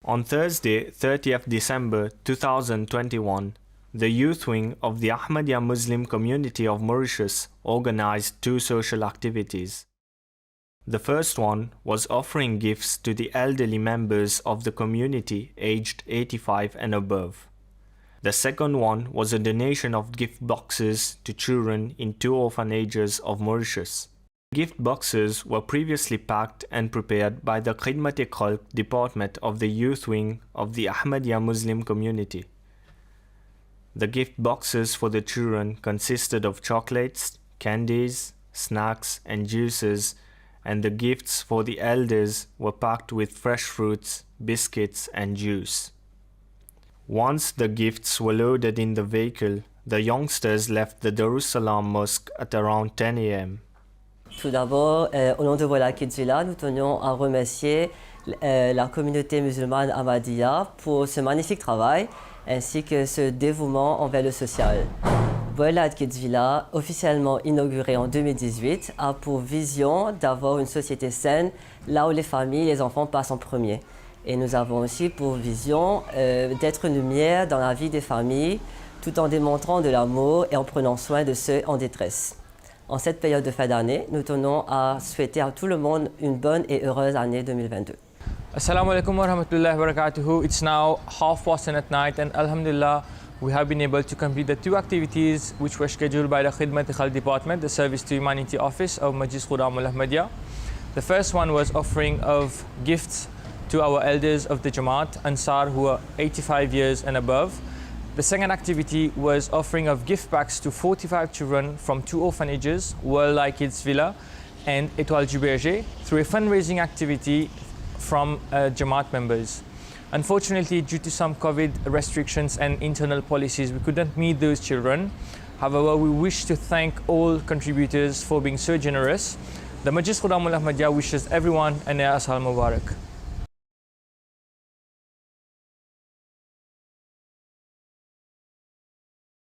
On Thursday, 30th December 2021, the youth wing of the Ahmadiyyah Muslim community of Mauritius organized two social activities. The first one was offering gifts to the elderly members of the community aged 85 and above. The second one was a donation of gift boxes to children in two orphanages of Mauritius. Gift boxes were previously packed and prepared by the Khidmat-e-Khalq department of the youth wing of the Ahmadiyyah Muslim community. The gift boxes for the children consisted of chocolates, candies, snacks and juices, and the gifts for the elders were packed with fresh fruits, biscuits and juice. Once the gifts were loaded in the vehicle, the youngsters left the Darussalam Mosque at around 10 a.m. Tout d'abord, au nom de Voilà Kids Villa, nous tenions à remercier la communauté musulmane Ahmadiyya pour ce magnifique travail ainsi que ce dévouement envers le social. Voilà Kids Villa, officiellement inauguré en 2018, a pour vision d'avoir une société saine là où les familles et les enfants passent en premier. Et nous avons aussi pour vision d'être une lumière dans la vie des familles tout en démontrant de l'amour et en prenant soin de ceux en détresse. En cette période de fin d'année, nous tenons à souhaiter à tout le monde une bonne et heureuse année 2022. Assalamu alaikum wa rahmatullahi wa barakatuhu. It's now 10:30 at night and alhamdulillah we have been able to complete the two activities which were scheduled by the Khidmat-e-Khalq department, the Service to Humanity Office of Majlis Khudam al-Ahmadiyya. The first one was offering of gifts to our elders of the Jamaat, Ansar, who are 85 years and above. The second activity was offering of gift packs to 45 children from two orphanages, World Kids Villa and Etoile du Berger, through a fundraising activity from Jamaat members. Unfortunately, due to some COVID restrictions and internal policies, we couldn't meet those children. However, we wish to thank all contributors for being so generous. The Majlis Khudam al-Ahmadiyya wishes everyone an Asal Mubarak.